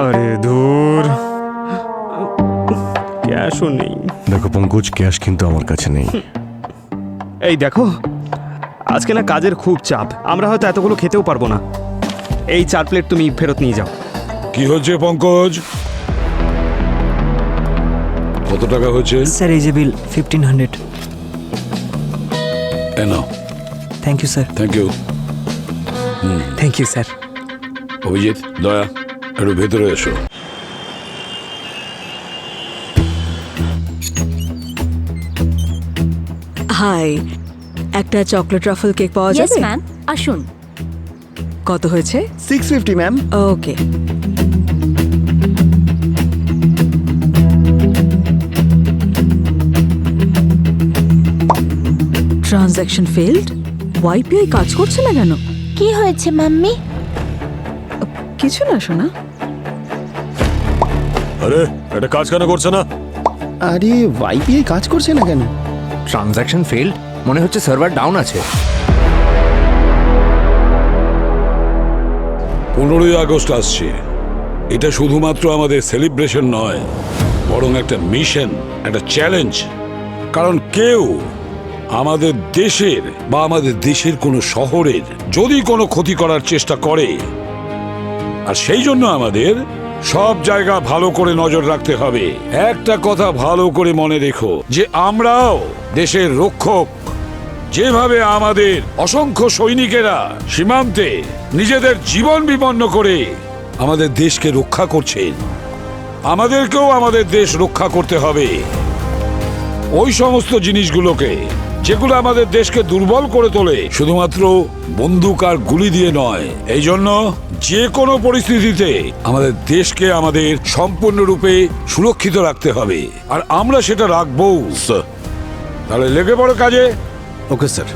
আরে ধুর, ক্যাশও নেই। দেখো পঙ্কজ, ক্যাশ কিন্তু আমার কাছে নেই। এই দেখো, আজকে না কাজের খুব চাপ, আমরা হয়তো এতগুলো খেতেও পারবো না। এই 4 প্লেট তুমি ফেরত নিয়ে যাও। কি হচ্ছে পঙ্কজ? কত টাকা হয়েছে? স্যার এই যে বিল 1500। নাও। Thank you sir. Thank you. Thank you sir. Abhijit, Daya, একটু ভেতরে এসো। হাই, একটা চকলেট রাফল কেক পাওয়া ইয়েস যাবে? ম্যাম, আসুন। কত হয়েছে? 650 ma'am. Okay. Transaction failed. UPI কাজ করছে না কেন? কি হয়েছে মাম্মি? কিছু না শোনা। আরে এটা কাজ কেন করছে না? আরে ওয়াইপিআই কাজ করছে না কেন? ট্রানজ্যাকশন ফেলড, মনে হচ্ছে সার্ভার ডাউন আছে। 15ই আগস্ট আসছে। এটা শুধুমাত্র আমাদের সেলিব্রেশন নয়, বরং একটা মিশন, একটা চ্যালেঞ্জ। কারণ কেউ আমাদের দেশের বা আমাদের দেশের কোনো শহরের যদি কোনো ক্ষতি করার চেষ্টা করে, আর সেই জন্য আমাদের সব জায়গা ভালো করে নজর রাখতে হবে। একটা কথা ভালো করে মনে রেখো যে আমরাও দেশের রক্ষক। যেভাবে আমাদের অসংখ্য সৈনিকেরা সীমান্তে নিজেদের জীবন বিপন্ন করে আমাদের দেশকে রক্ষা করছেন, আমাদেরকেও আমাদের দেশ রক্ষা করতে হবে। ওই সমস্ত জিনিসগুলোকে যেগুলো আমাদের দেশকে দুর্বল করে তোলে, শুধুমাত্র বন্দুক আর গুলি দিয়ে নয়। এই জন্য যে কোনো পরিস্থিতিতে আমাদের দেশকে আমাদের সম্পূর্ণরূপে সুরক্ষিত রাখতে হবে, আর আমরা সেটা রাখবো। তাহলে লেগে পড়ো কাজে। Okay sir.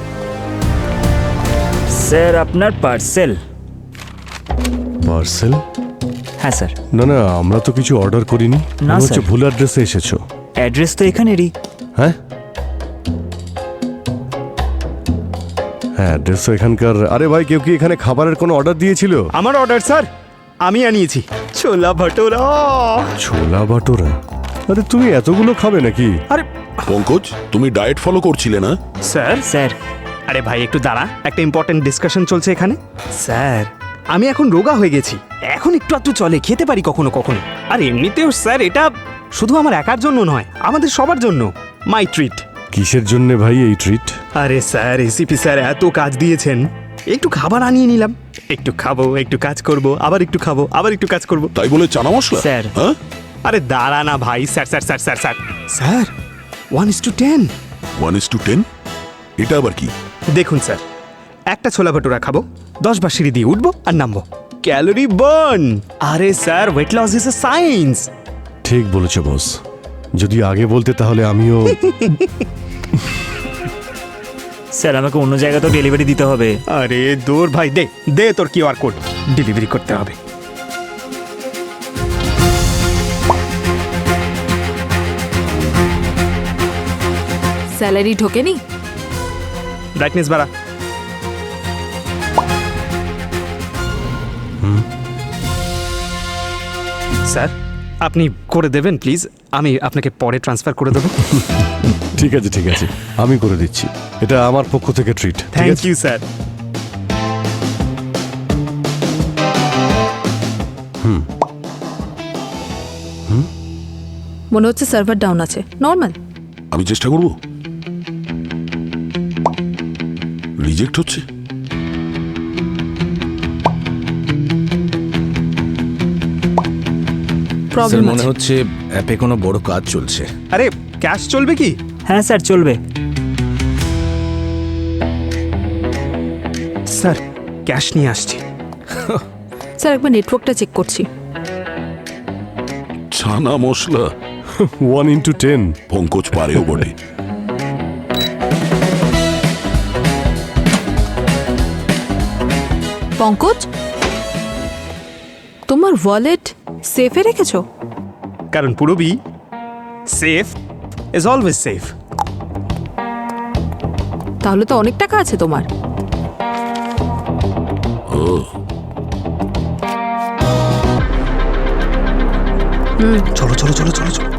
স্যার আপনার পার্সেল। পার্সেল? হ্যাঁ স্যার। না না, আমরা তো কিছু অর্ডার করিনি। না, মনে হচ্ছে স্যার। ভুল অ্যাড্রেসে এসেছো। অ্যাড্রেস তো এখানেরই। হ্যাঁ হ্যাঁ, অ্যাড্রেস তো এখানকার। আরে ভাই, কেউ কি এখানে খাবারের কোনো অর্ডার দিয়েছিল? আমার অর্ডার স্যার, আমি আনিয়েছি ছোলা ভটোরা। ছোলা বাটোরা? আরে তুমি এতগুলো খাবে নাকি? আরে পঙ্কজ, তুমি ডায়েট ফলো করছিলে না? স্যার, স্যার আরে ভাই একটু দাঁড়া, একটা ইম্পর্টেন্ট ডিসকাশন চলছে এখানে। স্যার, আমি এখন রোগা হয়ে গেছি, এখন একটু একটু চলে খেতে পারি কখনো কখনো। আর এমনিতেও স্যার এটা শুধু আমার একার জন্য নয়, আমাদের সবার জন্য। মাই ট্রিট। কিসের জন্য ভাই এই ট্রিট? আরে স্যার, এসিপি স্যার এত কাজ দিয়েছেন, একটু খাবার আনিয়ে নিলাম। একটু খাবো, একটু কাজ করব, আবার একটু খাবো, আবার একটু কাজ করব। তাই বলে চানা মশলা? স্যার। হ্যাঁ, আরে দাঁড়া না ভাই। Sir sir sir sir sir sir 1:10। 1:10? এটা আবার কি? দেখুন স্যার, একটা ছোলা ভটুরা খাবো, 10 বার সিঁড়ি দিয়ে উঠবো আর নামবো। Calorie burn. আরে sir, weight loss is a science. ঠিক বলেছো বস, যদি আগে বলতে তাহলে আমিও। স্যার আমাকে অন্য জায়গাতেও ডেলিভারি দিতে হবে। আরে দূর ভাই, দে দে তোর কিউআর কোড, ডেলিভারি করতে হবে। স্যালারি ঢোকেনি? ব্রাইটনেস বাড়া। স্যার, আপনি করে দেবেন প্লিজ, আমি আপনাকে পরে ট্রান্সফার করে দেবো। ঠিক আছে ঠিক আছে, আমি করে দিচ্ছি। এটা আমার পক্ষ থেকে ট্রিট। Thank you sir. মনে হচ্ছে সার্ভার ডাউন আছে। নর্মাল। আমি চেষ্টা করব। রিজেক্ট হচ্ছে। প্রবলেম মনে আছে। হচ্ছে অ্যাপে কোনো বড় কাজ চলছে। আরে ক্যাশ চলবে কি? হ্যাঁ স্যার চলবে। স্যার, ক্যাশ নিয়ে আসছি। স্যার একবার নেটওয়ার্কটা চেক করছি। ছানা মশলা 1:10। পঙ্কজ পারেও বটে। পঙ্কজ, তোমার ওয়ালেট সেফে রেখেছো? কারণ পুরবি সেফ ইজ অলওয়েজ সেফ। তাহলে তো অনেক টাকা আছে তোমার। চলো চলো চলো চলো চলো।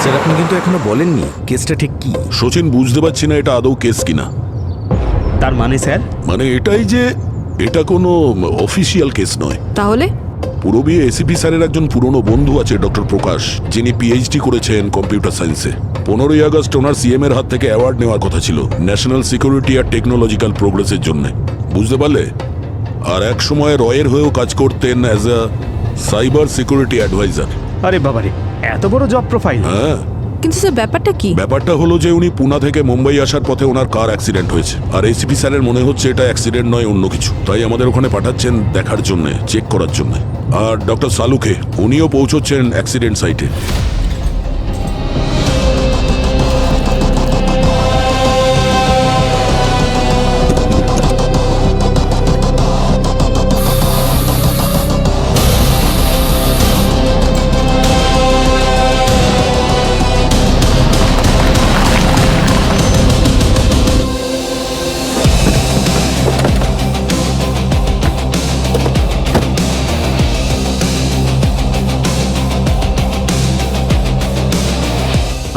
স্যার আপনি কিন্তু এখনো বলেননি কেসটা ঠিক কি। সচিন, বুঝতে পারছি না এটা আদৌ কেস কিনা। তার মানে স্যার, মানে এটাই যে এটা কোনো অফিসিয়াল কেস নয়। তাহলে পুরবিয়ে এসিপি স্যারের একজন পুরনো বন্ধু আছে ডক্টর প্রকাশ, যিনি পিএইচডি করেছেন কম্পিউটার সায়েন্সে। 15ই আগস্ট ওনার সিএম এর হাত থেকে অ্যাওয়ার্ড নেওয়ার কথা ছিল ন্যাশনাল সিকিউরিটি আর টেকনোলজিক্যাল প্রোগ্রেসের জন্য, বুঝতে পারলে? আর এক সময় রয়ের হয়েও কাজ করতেন as a cyber security advisor. আরে বাবারে, এত বড় জব প্রোফাইল। হ্যাঁ, কিন্তু স্যার ব্যাপারটা কি? ব্যাপারটা হলো যে উনি পুনা থেকে মুম্বাই আসার পথে ওনার কার অ্যাক্সিডেন্ট হয়েছে, আর এসিপি স্যারের মনে হচ্ছে এটা অ্যাক্সিডেন্ট নয়, অন্য কিছু। তাই আমাদের ওখানে পাঠাচ্ছেন দেখার জন্য, চেক করার জন্য। আর ডক্টর সালুকে উনিও পৌঁছচ্ছেন অ্যাক্সিডেন্ট সাইটে।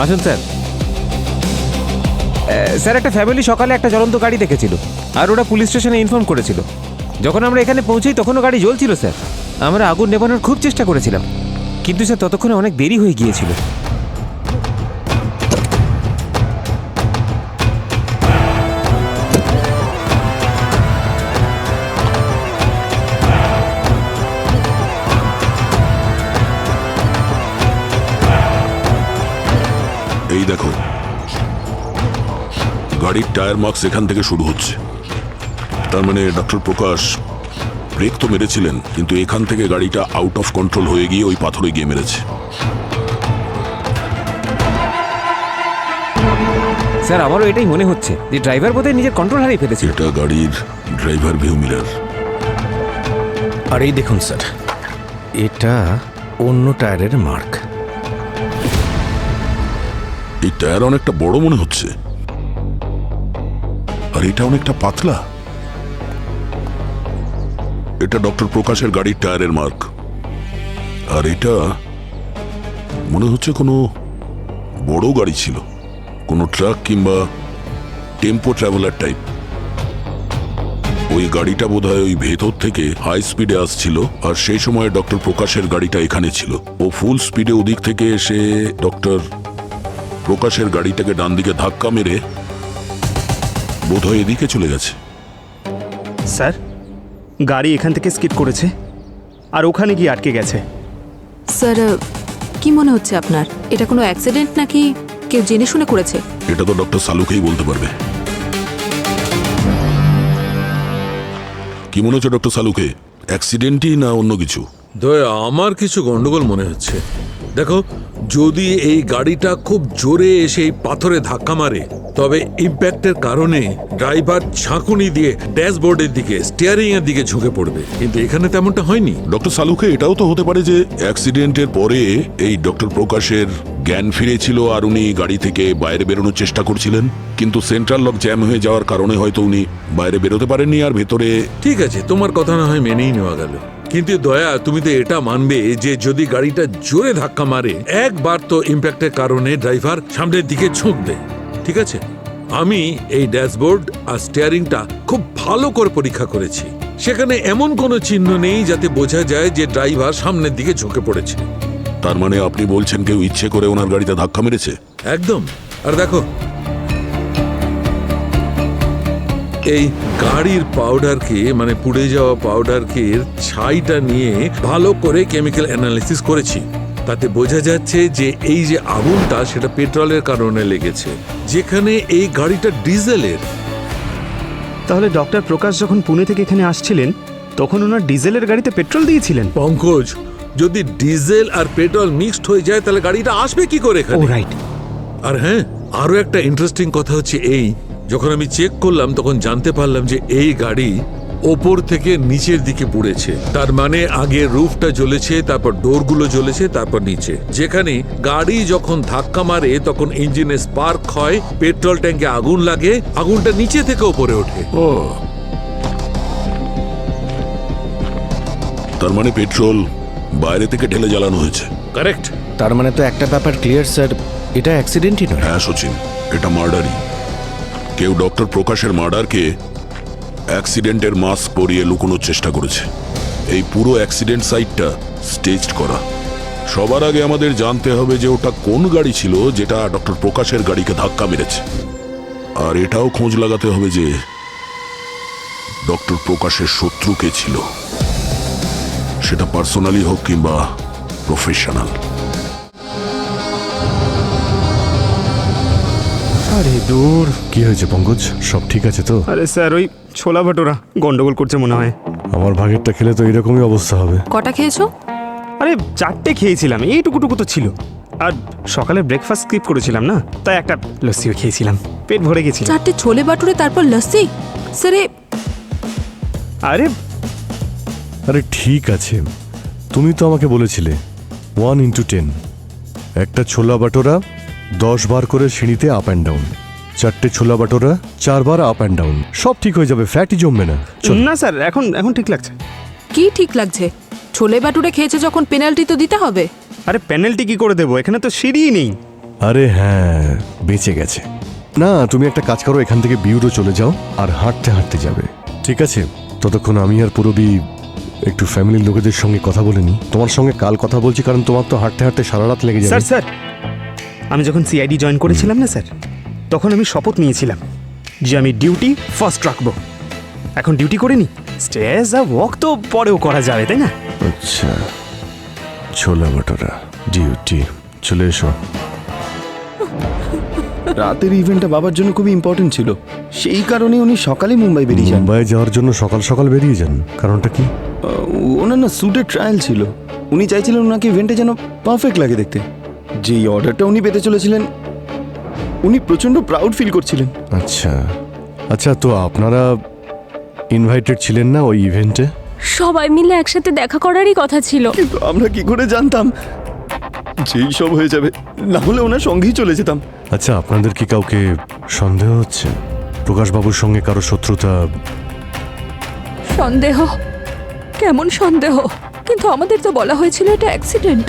আসুন স্যার। স্যার একটা ফ্যামিলি সকালে একটা জ্বলন্ত গাড়ি দেখেছিল, আর ওরা পুলিশ স্টেশনে ইনফর্ম করেছিল। যখন আমরা এখানে পৌঁছাই তখনও গাড়ি জ্বলছিল স্যার। আমরা আগুন নেভানোর খুব চেষ্টা করেছিলাম, কিন্তু স্যার ততক্ষণে অনেক দেরি হয়ে গিয়েছিল। এই দেখো, গাড়ির টায়ার মার্কস এখান থেকে শুরু হচ্ছে। তার মানে ডক্টর প্রকাশ ব্রেক তো মেরেছিলেন, কিন্তু এখান থেকে গাড়িটা আউট অফ কন্ট্রোল হয়ে গিয়ে ওই পাথরে গিয়ে মেরেছে। স্যার আমারও এটাই মনে হচ্ছে যে ড্রাইভার বোধহয় নিজের কন্ট্রোল হারিয়ে ফেলেছিল। এটা গাড়ির ড্রাইভার ভিউ মিরার। আর এই দেখুন স্যার, এটা অন্য টায়ারের মার্ক। এই টায়ার অনেকটা বড় মনে হচ্ছে, আর এটা অনেকটা পাতলা। এটা ডক্টর প্রকাশের গাড়ির টায়ারের মার্ক, আর এটা মনে হচ্ছে কোনো বড় গাড়ি ছিল, কোনো ট্রাক কিংবা টেম্পো ট্রাভেলার টাইপ। ওই গাড়িটা বোধহয় ওই ভেতর থেকে হাই স্পিডে আসছিল, আর সেই সময় ডক্টর প্রকাশের গাড়িটা এখানে ছিল। ও ফুল স্পিডে ওদিক থেকে এসে ডক্টর প্রকাশের গাড়িটাকে ডান দিকে ধাক্কা মেরে বোধহয় এদিকে চলে গেছে। স্যার, গাড়ি এখান থেকে স্কিড করেছে আর ওখানে গিয়ে আটকে গেছে। স্যার কি মনে হচ্ছে আপনার? এটা কোনো অ্যাক্সিডেন্ট নাকি কেউ জেনে শুনে করেছে? এটা তো ডক্টর সালুকেই বলতে পারবে। কি মনে হচ্ছে ডক্টর সালুকে, অ্যাক্সিডেন্টই না অন্য কিছু? দয়া, আমার কিছু গন্ডগোল মনে হচ্ছে। দেখো, যদি এই গাড়িটা খুব জোরে এসে এই পাথরে ধাক্কা মারে, তবে ইম্প্যাক্টের কারণে ড্রাইভার ঝাঁকুনি দিয়ে ড্যাশবোর্ডের দিকে, স্টিয়ারিং এর দিকে ঝুঁকে পড়বে, কিন্তু এখানে তেমনটা হয়নি। ডক্টর সালুকে এটাও তো হতে পারে যে অ্যাক্সিডেন্টের পরে এই ডক্টর প্রকাশের জ্ঞান ফিরেছিল আর উনি গাড়ি থেকে বাইরে বেরোনোর চেষ্টা করছিলেন, কিন্তু সেন্ট্রাল লক জ্যাম হয়ে যাওয়ার কারণে হয়তো উনি বাইরে বেরোতে পারেননি, আর ভেতরে। ঠিক আছে, তোমার কথা না হয় মেনেই নেওয়া গেল, কিন্তু দয়া, তুমি তো এটা মানবে যে যদি গাড়িটা জোরে ধাক্কা মারে, একবার তো ইম্প্যাক্টের কারণে ড্রাইভার সামনের দিকে ঝুঁকবে। ঠিক আছে, আমি এই ড্যাশবোর্ড আর স্টিয়ারিংটা খুব ভালো করে পরীক্ষা করেছি। সেখানে এমন কোনো চিহ্ন নেই যাতে বোঝা যায় যে ড্রাইভার সামনের দিকে ঝুঁকে পড়েছে। তার মানে আপনি বলছেন কেউ ইচ্ছে করে ওনার গাড়িতে ধাক্কা মেরেছে? একদম। আর দেখো, এই গাড়ির পাউডারকে, মানে পুড়ে যাওয়া পাউডারকে ছাইটা নিয়ে ভালো করে কেমিক্যাল অ্যানালিসিস করেছি। তাতে বোঝা যাচ্ছে যে এই যে আগুনটা, সেটা পেট্রোলের কারণে লেগেছে, যেখানে এই গাড়িটা ডিজেলের। তাহলে ডক্টর প্রকাশ যখন পুনে থেকে এখানে আসছিলেন তখন ওনার ডিজেলের গাড়িতে পেট্রোল দিয়েছিলেন? পঙ্কজ, যদি ডিজেল আর পেট্রোল মিক্সড হয়ে যায় তাহলে গাড়িটা আসবে কি করে ও এখানে? রাইট। আর হ্যাঁ, আরো একটা ইন্টারেস্টিং কথা হচ্ছে এই, যখন আমি চেক করলাম তখন জানতে পারলাম যে এই গাড়ি ওপর থেকে নিচের দিকে পুড়েছে। তার মানে আগে রুফটা জ্বলেছে, তারপর ডোরগুলো জ্বলেছে, তারপর নিচে। যেখানে গাড়ি যখন ধাক্কা মারে তখন ইঞ্জিনে স্পার্ক হয়, পেট্রোল ট্যাঙ্কে আগুন লাগে, আগুনটা নিচে থেকে ওপরে ওঠে। ও, তার মানে পেট্রোল বাইরে থেকে ঢেলে জ্বালানো হয়েছে। কারেক্ট। তার মানে তো একটা ব্যাপার ক্লিয়ার স্যার, এটা অ্যাক্সিডেন্টই নয়। হ্যাঁ সচিন, এটা মার্ডারই। কেউ ডক্টর প্রকাশের মার্ডারকে অ্যাক্সিডেন্টের মাস্ক পরিয়ে লুকোনোর চেষ্টা করেছে। এই পুরো অ্যাক্সিডেন্ট সাইটটা স্টেজড করা। সবার আগে আমাদের জানতে হবে যে ওটা কোন গাড়ি ছিল যেটা ডক্টর প্রকাশের গাড়িকে ধাক্কা মেরেছে। আর এটাও খোঁজ লাগাতে হবে যে ডক্টর প্রকাশের শত্রু কে ছিল, সেটা পার্সোনালি হোক কিংবা প্রফেশনাল। আরে দূর, কি হয়েছে পঙ্কজ? সব ঠিক আছে তো? আরে স্যার, ওই ছোলা ভাটোরা গন্ডগোল করছে মনে হয়। আমার ভাগেরটা খেলে তো এরকমই অবস্থা হবে। কটা খেয়েছো? আরে 4টে খেয়েছিলাম, এইটুকুটুকু তো ছিল। আর সকালে ব্রেকফাস্ট স্কিপ করেছিলাম না, তাই একটা লস্যিও খেয়েছিলাম, পেট ভরে গেছিল। 4টে ছোলে বাটুরে তারপর লস্যি? স্যার আরে আরে ঠিক আছে, তুমি তো আমাকে বলেছিলে 1 into 10, একটা ছোলা বাটোরা 10 বার করে সিঁড়িতে আপ অ্যান্ড ডাউন, 4টে ছোলা বাটোরা 4 বার আপ অ্যান্ড ডাউন, সব ঠিক হয়ে যাবে, ফ্যাটই জমবে না। চল। না স্যার, এখন ঠিক লাগছে। কি ঠিক লাগছে? ছোলে বাটুরে খেয়েছে যখন পেনাল্টি তো দিতে হবে। আরে পেনাল্টি কি করে দেবো, এখানে তো সিঁড়িই নেই। আরে হ্যাঁ, বেঁচে গেছে। না, তুমি একটা কাজ করো, এখান থেকে বিউরো চলে যাও আর হাঁটতে হাঁটতে যাবে, ঠিক আছে? ততক্ষণ আমি আর পুরবি একটু ফ্যামিলির লোকেদের সঙ্গে কথা বলে নি। তোমার সঙ্গে কাল কথা বলছি, কারণ তোমার তো হাঁটতে হাঁটতে সারা রাত লেগে যাবে। স্যার আমি যখন সিআইডি জয়েন করেছিলাম না স্যার, তখন আমি শপথ নিয়েছিলাম যে আমি ডিউটি ফার্স্ট রাখবো। এখন ডিউটি করিনি, স্টেজ আর ওয়াক তো পরেও করা যাবে, তাই না? আচ্ছা, ছোলা বাটোরা ডিউটি, চলে এসো। রাতের ইভেন্টটা বাবার জন্য খুবই ইম্পর্টেন্ট ছিল, সেই কারণে উনি সকালে মুম্বাই বেরিয়ে যান। মুম্বাই যাওয়ার জন্য সকাল সকাল বেরিয়ে যান, কারণটা কি? ওনার না স্যুটের ট্রায়াল ছিল, উনি চাইছিলেন ওনাকে ইভেন্টে যেন পারফেক্ট লাগে দেখতে। যেই অর্ডারটা উনি পেতে চলেছিলেন, উনি প্রচন্ড প্রাউড ফিল করছিলেন। আচ্ছা আচ্ছা, তো আপনারা ইনভাইটেড ছিলেন না ওই ইভেন্টে? সবাই মিলে একসাথে দেখা করারই কথা ছিল, কিন্তু আমরা কি করে জানতাম যেই সব হয়ে যাবে? না হলে ওনার সঙ্গেই চলে যেতাম। আচ্ছা, আপনাদের কি কাউকে সন্দেহ হচ্ছে? প্রকাশবাবুর সঙ্গে কারো শত্রুতা? সন্দেহ? কেমন সন্দেহ? কিন্তু আমাদের তো বলা হয়েছিল এটা অ্যাক্সিডেন্ট।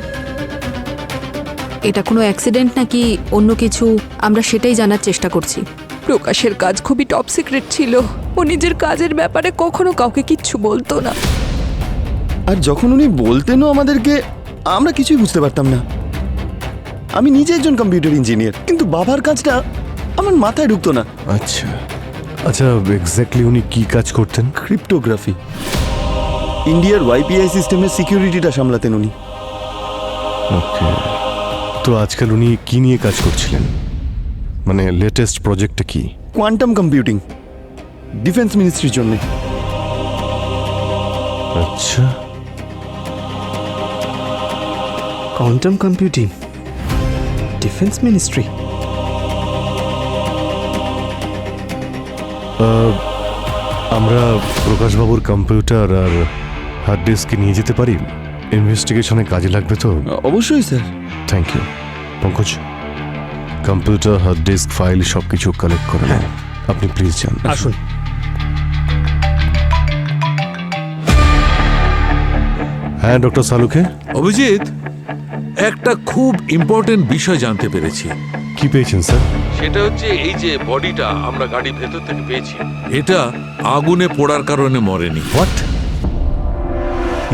এটা কোনো অ্যাক্সিডেন্ট নাকি অন্য কিছু, আমরা সেটাই জানার চেষ্টা করছি। প্রকাশের কাজ খুবই টপ সিক্রেট ছিল, ও নিজের কাজের ব্যাপারে কখনো কাউকে কিচ্ছু বলতো না। আর যখন উনি বলতেনও আমাদেরকে, আমরা কিছুই বুঝতে পারতাম না। আমি নিজে একজন কম্পিউটার ইঞ্জিনিয়ার, কিন্তু বাবার কাজটা আমার মাথায় ঢুকতো না। আচ্ছা আচ্ছা, এক্স্যাক্টলি উনি কি কাজ করতেন? ক্রিপ্টোগ্রাফি, ইন্ডিয়ার ওয়াইপিআই সিস্টেমের সিকিউরিটিটা সামলাতেন উনি। ওকে, তো আজকাল উনি কি নিয়ে কাজ করছিলেন? মানে লেটেস্ট প্রজেক্টটা কি? কোয়ান্টাম কম্পিউটিং, ডিফেন্স মিনিস্ট্রির জন্য। আচ্ছা, কোয়ান্টাম কম্পিউটিং, ডিফেন্স মিনিস্ট্রি। আমরা প্রকাশবাবুর কম্পিউটার আর হার্ড ডিস্ক নিয়ে যেতে পারি? ইনভেস্টিগেশনে কাজে লাগবে তো? অবশ্যই sir. Thank you Pankaj. Computer, hard disk, file সব কিছু কালেক্ট করে নেন। আপনি প্লিজ যান। আসুন। হ্যাঁ ডক্টর সালুকে। অভিজিৎ, একটা খুব ইম্পর্টেন্ট বিষয় জানতে পেরেছি। কি পেয়েছেন স্যার? সেটা হচ্ছে এই যে বডিটা আমরা গাড়ির ভেতর থেকে পেয়েছি, এটা আগুনে পোড়ার কারণে মরেনি। হোয়াট?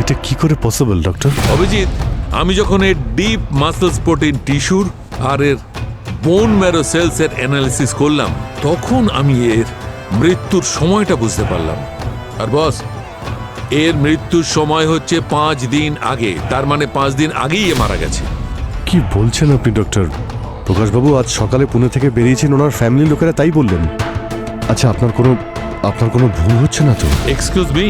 এটা কি করে পসিবল ডক্টর? অভিজিৎ, আমি যখন এর ডিপ মাসলস প্রোটিন টিস্যুর আর এর বোন ম্যারো সেলস এর অ্যানালিসিস করলাম, তখন আমি এর মৃত্যুর সময়টা বুঝতে পারলাম। আর বস, এর মৃত্যুর সময় হচ্ছে 5 দিন আগে, তার মানে 5 দিন আগেই এ মারা গেছে। কি বলছেন আপনি ডক্টর? প্রকাশবাবু আজ সকালে পুনে থেকে বেরিয়েছেন, ওনার ফ্যামিলির লোকেরা তাই বললেন। আচ্ছা, আপনার কোনো ভুল হচ্ছে না তো? এক্সকিউজ মি,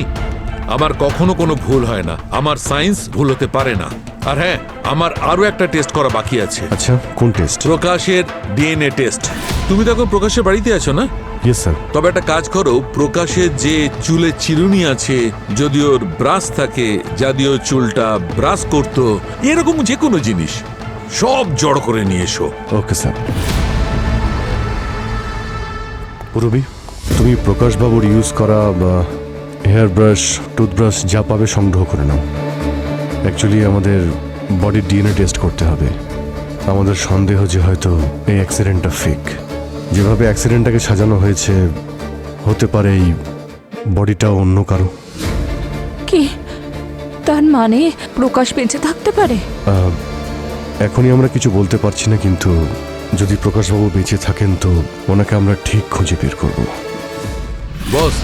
আমার কখনো কোনো ভুল হয় না, আমার সায়েন্স ভুল হতে পারে না। আর হ্যাঁ, আমার আরো একটা টেস্ট করা বাকি আছে। আচ্ছা, কোন টেস্ট? প্রকাশের ডিএনএ টেস্ট। তুমি তো এখন প্রকাশের বাড়িতে আছো না? Yes sir. তবে একটা কাজ করো, প্রকাশের যে চুলে চিরুনি আছে, যদি ওর ব্রাশ থাকে, যদি ওর চুলটা ব্রাশ করতো, এরকম যে কোনো জিনিস সব জড় করে নিয়ে এসো। ওকে স্যার। পুরবি, তুমি প্রকাশবাবুর ইউজ করা হেয়ার ব্রাশ টুথব্রাশ যা পাবে সংগ্রহ করে নাও। অ্যাকচুয়ালি আমাদের বডির ডিএনএ টেস্ট করতে হবে। আমাদের সন্দেহ যে হয়তো এই অ্যাক্সিডেন্টটা ফেক। যেভাবে অ্যাক্সিডেন্টটাকে সাজানো হয়েছে হতে পারে এই বডিটা অন্য কারো। কি তার মানে প্রকাশ বেঁচে থাকতে পারে? এখনই আমরা কিছু বলতে পারছি না, কিন্তু যদি প্রকাশবাবু বেঁচে থাকেন তো ওনাকে আমরা ঠিক খুঁজে বের করব। বস,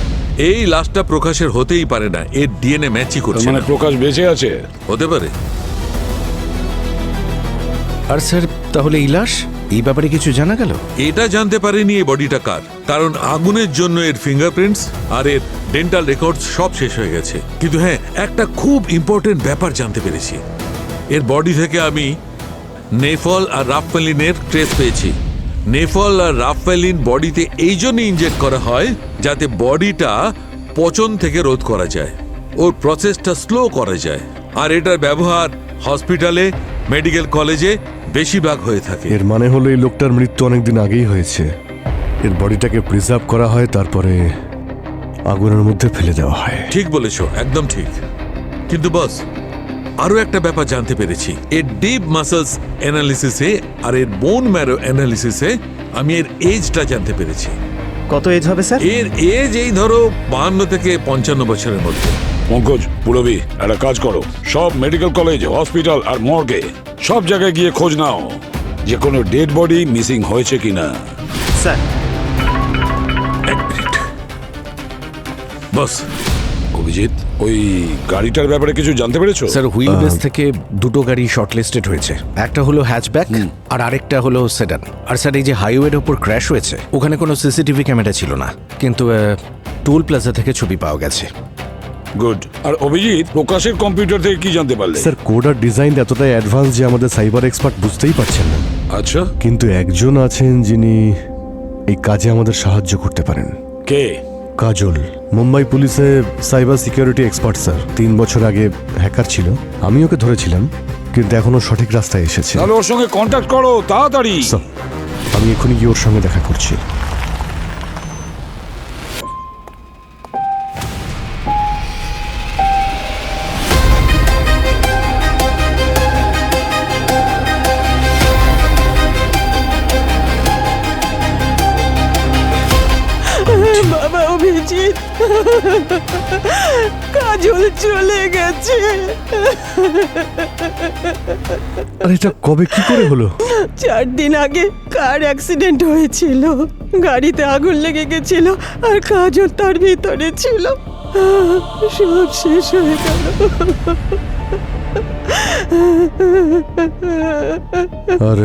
এই লাশটা প্রকাশের হতেই পারে না, এর ডিএনএ ম্যাচই করছে মানে না। প্রকাশ বেঁচে আছে? হতে পারে। আর স্যার তাহলে এই লাশ, এই ব্যাপারে কিছু জানা গেল? এটা জানতে পারিনি এই বডিটা কার, কারণ আগুনের জন্য এর ফিঙ্গারপ্রিন্টস আর এর ডেন্টাল রেকর্ডস সব শেষ হয়ে গেছে। কিন্তু হ্যাঁ, একটা খুব ইম্পর্টেন্ট ব্যাপার জানতে পেরেছি। এর বডি থেকে আমি নেফল আর রাফেলিনের ট্রেস পেয়েছি। নেফল আর রাফেলিন বডিতে এই জন্য ইনজেক্ট করা হয় যাতে বডিটা পচন থেকে রোধ করা যায়, ওর প্রসেসটা স্লো করা যায়। আর এটার ব্যবহার হসপিটালে, মেডিকেল কলেজে বেশিরভাগ হয়ে থাকে। এর মানে হলো এই লোকটার মৃত্যু অনেকদিন আগেই হয়েছে। এর বডিটাকে প্রিজার্ভ করা হয়, তারপরে আগুনের মধ্যে ফেলে দেওয়া হয়। ঠিক বলেছো, একদম ঠিক। কিন্তু বস, আরো একটা ব্যাপার জানতে পেরেছি। এর ডিপ মাসলস অ্যানালিসিসে আর এর বোন ম্যারো অ্যানালিসিসে আমি এর এজটা জানতে পেরেছি। কত এজ হবে স্যার? এর এজ এই ধরো 52 থেকে 55 বছরের মধ্যে। পঙ্কজ, পুরবি, একটা কাজ করো, সব মেডিকেল কলেজ, হসপিটাল আর মর্গে সব জায়গায় গিয়ে খোঁজ নাও যে কোনো ডেড বডি মিসিং হয়েছে কিনা। স্যার, এক মিনিট বস। অভিজিৎ, ওই গাড়িটার ব্যাপারে কিছু জানতে পেরেছো? স্যার হুইল বেস থেকে দুটো গাড়ি শর্টলিস্টেড হয়েছে। একটা হলো হ্যাচব্যাক আর আরেকটা হলো সেডান। আর স্যার এই যে হাইওয়ের ওপর ক্র্যাশ হয়েছে ওখানে কোনো সিসিটিভি ক্যামেরা ছিল না, কিন্তু টোল প্লাজা থেকে ছবি পাওয়া গেছে। গুড। আর অভিজিৎ, প্রকাশের কম্পিউটার থেকে কি জানতে পারলে? স্যার কোড আর ডিজাইন এতটাই অ্যাডভান্স যে আমাদের সাইবার এক্সপার্ট বুঝতেই পারছেন না। আচ্ছা, কিন্তু একজন আছেন যিনি এই কাজে আমাদের সাহায্য করতে পারেন। কে? কাজল, মুম্বাই পুলিশে সাইবার সিকিউরিটি এক্সপার্ট স্যার। 3 বছর আগে হ্যাকার ছিল, আমি ওকে ধরেছিলাম, কিন্তু এখনো সঠিক রাস্তায় এসেছে। তাহলে ওর সঙ্গে কন্ট্যাক্ট করো তাড়াতাড়ি। স্যার, আমি এখনই গিয়ে ওর সঙ্গে দেখা করছি। বাবা অভিজিৎ, কাজল চলে গেছে। আর এটা কবে কি করে হলো? 4 দিন আগে কার অ্যাক্সিডেন্ট হয়েছিল, গাড়িতে আগুন লেগে গেছিল আর কাজল তার ভিতরে ছিল। সব শেষ হয়ে গেল। আর